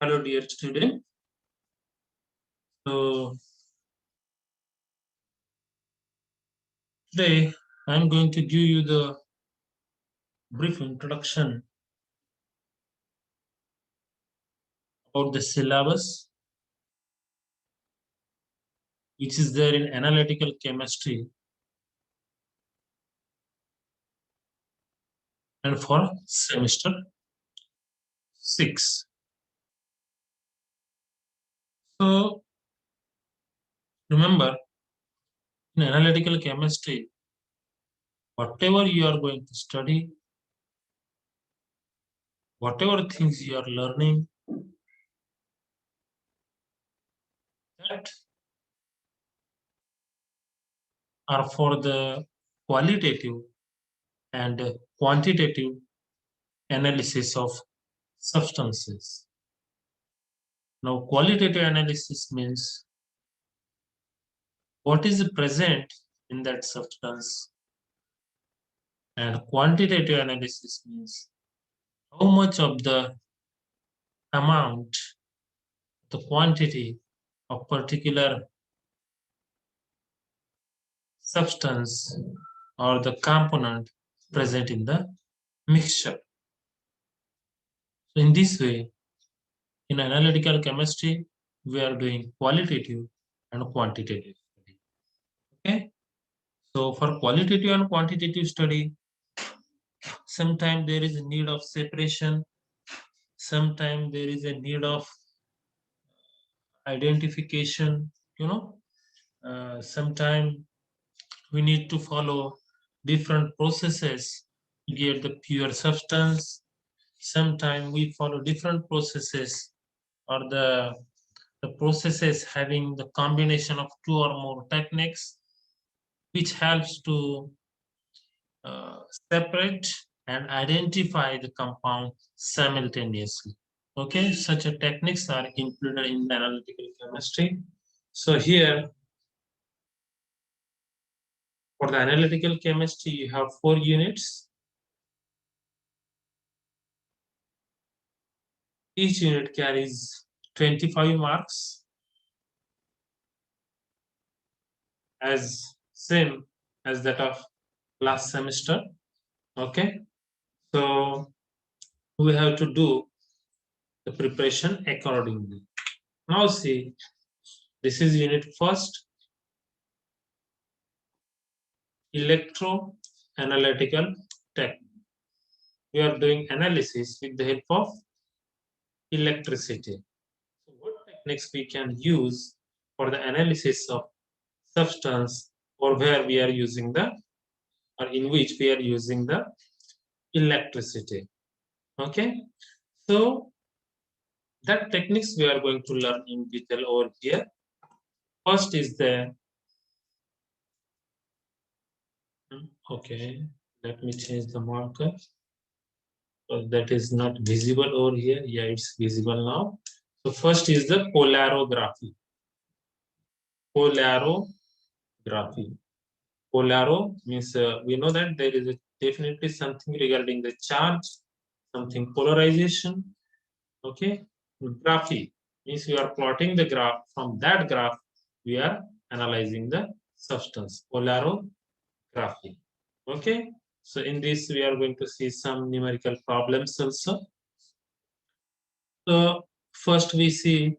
Hello, dear student. So today I'm going to give you the brief introduction about the syllabus, which is there in analytical chemistry and for semester 6. So remember, in analytical chemistry, whatever you are going to study, whatever things you are learning, that are for the qualitative and quantitative analysis of substances. Now, qualitative analysis means what is present in that substance, and quantitative analysis means how much of the amount, the quantity of particular substance or the component present in the mixture. So in this way, in analytical chemistry, we are doing qualitative and quantitative study. Okay. So for qualitative and quantitative study, sometimes there is a need of separation, sometimes there is a need of identification, sometimes we need to follow different processes to get the pure substance. Sometimes we follow different processes or the processes having the combination of two or more techniques, which helps to separate and identify the compound simultaneously. Okay, such a techniques are included in the analytical chemistry. So here, for the analytical chemistry, you have 4 units. Each unit carries 25 marks, as same as that of last semester. Okay, so we have to do the preparation accordingly. Now see, this is unit first, electroanalytical technique. We are doing analysis with the help of electricity. So what techniques we can use for the analysis of substance, or where we are using the, or in which we are using the electricity. Okay, so that techniques we are going to learn in detail over here. First is the, okay, let me change the marker. So that is not visible over here. Yeah, it's visible now. So first is the polarography. Polarography. Polaro means we know that there is definitely something regarding the charge, something polarization. Okay, graphy means we are plotting the graph. From that graph, we are analyzing the substance. Polarography. Okay, so in this we are going to see some numerical problems also. So first we see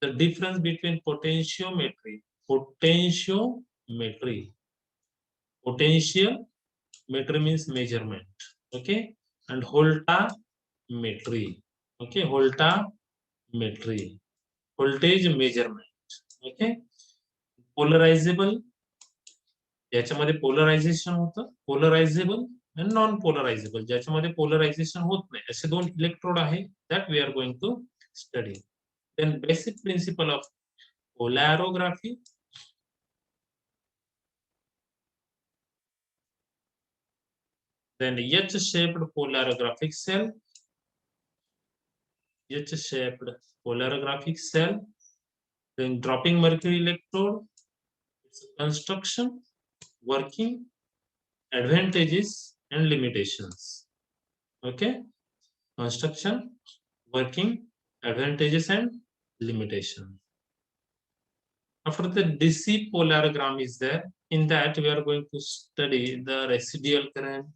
the difference between potentiometry. Potentiometry means measurement. Okay, and voltammetry. Okay, voltammetry, voltage measurement. Okay, polarizable, याच्यामध्ये polarisation होतं, polarisable आणि non polarisable, ज्याच्यामध्ये polarisation होत नाही, असे दोन electrode आहे, that we are going to study. Then basic principle of polarography. Then H-shaped polarographic cell. H-shaped polarographic cell. Then dropping mercury electrode. Its construction, working, advantages and limitations. Okay, construction, working, advantages and limitations. After the DC polarigram is there, in that we are going to study the residual current,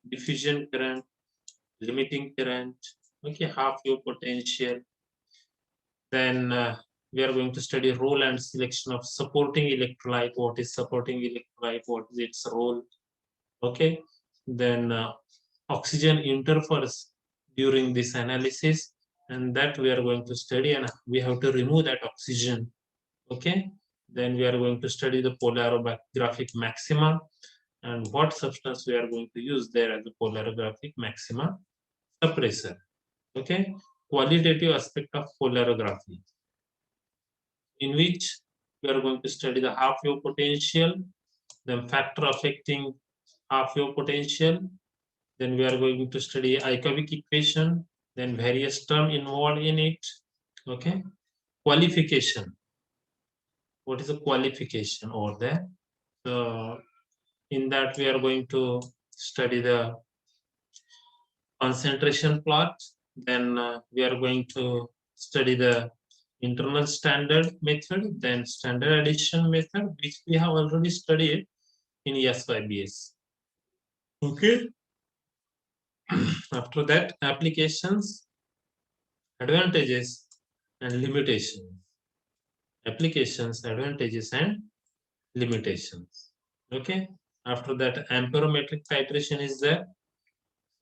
diffusion current, limiting current, okay, half wave potential. Then we are going to study role and selection of supporting electrolyte. What is supporting electrolyte? What is its role? Okay. Then oxygen interferes during this analysis, and that we are going to study, and we have to remove that oxygen. Okay. Then we are going to study the polarographic maxima and what substance we are going to use there as the polarographic maxima suppressor. Okay. Qualitative aspect of polarography, in which we are going to study the half wave potential, then factor affecting half wave potential. Then we are going to study Ickovic equation, then various terms involved in it. Okay. Qualification. What is a qualification over there? So in that we are going to study the concentration plot. Then we are going to study the internal standard method, then standard addition method, which we have already studied in SYBS. Okay. After that, applications, advantages, and limitations. Applications, advantages, and limitations. Okay. After that, amperometric titration is there.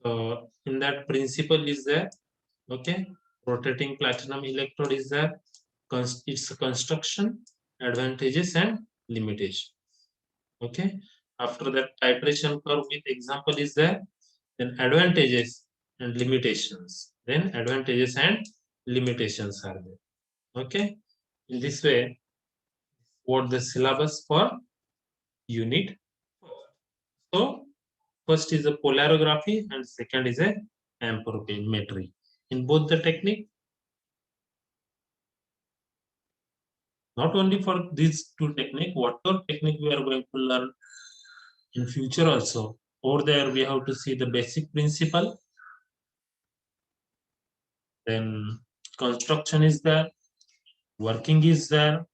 So in that, principle is there. Okay. Rotating platinum electrode is there. Its construction, advantages, and limitations. Okay. After that, titration curve with example is there. Then advantages and limitations. Then advantages and limitations are there. Okay. In this way, what the syllabus for unit. So first is a polarography and second is a amperometry. In both the technique, not only for these two technique, whatever technique we are going to learn in future also, over there we have to see the basic principle. Then construction is there, working is there,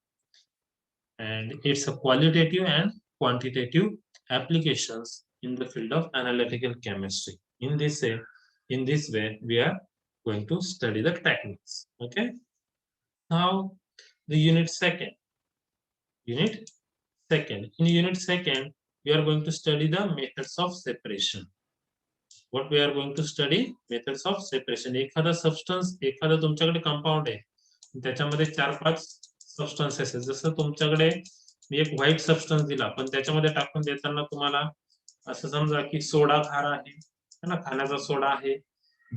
and it's a qualitative and quantitative applications in the field of analytical chemistry. In this way, we are going to study the techniques. Okay. Now, the unit second. Unit second. In unit second, we are going to study the methods of separation. What we are going to study? Methods of separation. एखादा substance, एखादा तुमच्याकडे compound आहे. त्याच्यामध्ये 4-5 substances आहेत. जसं तुमच्याकडे मी एक white substance दिला, पण त्याच्यामध्ये टाकून देताना तुम्हाला असं समजा की सोडा खार आहे, है ना, खाण्याचा सोडा आहे,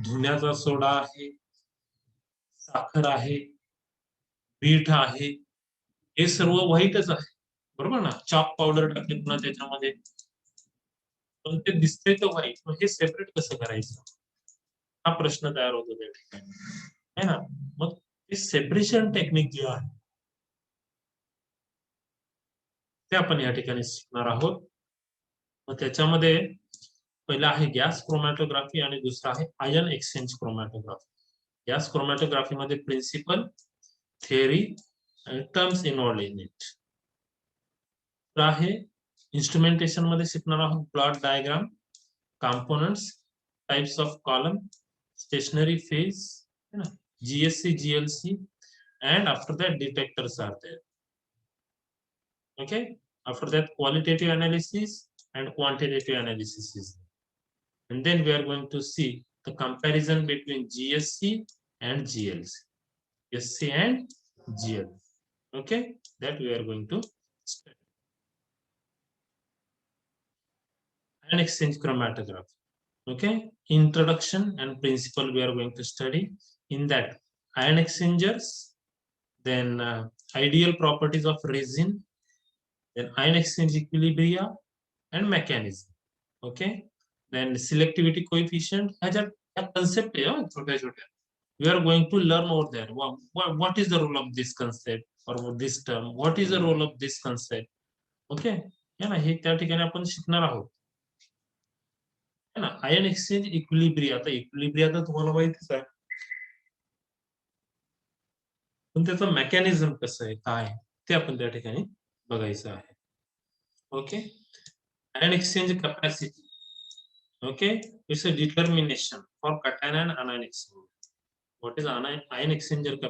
धुण्याचा सोडा आहे, साखर आहे, मीठ आहे, हे सर्व व्हाईटच आहे, बरोबर ना. चॉप पावडर टाकली पुन्हा त्याच्यामध्ये, पण ते दिसते तर व्हाईट, मग हे सेपरेट कसं करायचं, हा प्रश्न तयार होतो त्या ठिकाणी, है ना. मग हे सेपरेशन टेक्निक जे आहे ते आपण या ठिकाणी शिकणार आहोत. मग त्याच्यामध्ये पहिला आहे गॅस क्रोमॅटोग्राफी आणि दुसरा आहे ion exchange chromatography. Gas chromatography मध्ये प्रिन्सिपल, थिअरी आणि टर्म्स इन्व्हॉल्व इन इट आहे. इन्स्ट्रुमेंटेशन मध्ये शिकणार आहोत plot diagram, components, types of column, stationary phase, है ना, GSC, GLC, and after that detectors are there. Okay. After that, qualitative analysis and quantitative analysis is there. And then we are going to see the comparison between GSC and GLC. GSC and GLC. Okay. That we are going to study. Ion exchange chromatography. Okay. Introduction and principle we are going to study. In that, ion exchangers, then ideal properties of resin, then ion exchange equilibria and mechanism. Okay. Then selectivity coefficient. Concept we are going to learn over there. What is the role of this concept or this term? What is the role of this concept? Okay. है ना, हे त्या ठिकाणी आपण शिकणार आहोत, है ना. Ion exchange equilibria, आता इक्विलिब्रिया तर तुम्हाला माहितीच आहे, पण त्याचं मेकॅनिझम कसं आहे, काय आहे, ते आपण त्या ठिकाणी बघायचं आहे. Okay. Ion exchange capacity. Okay, it's a determination for cation and anion exchange. What is ion exchanger capacity?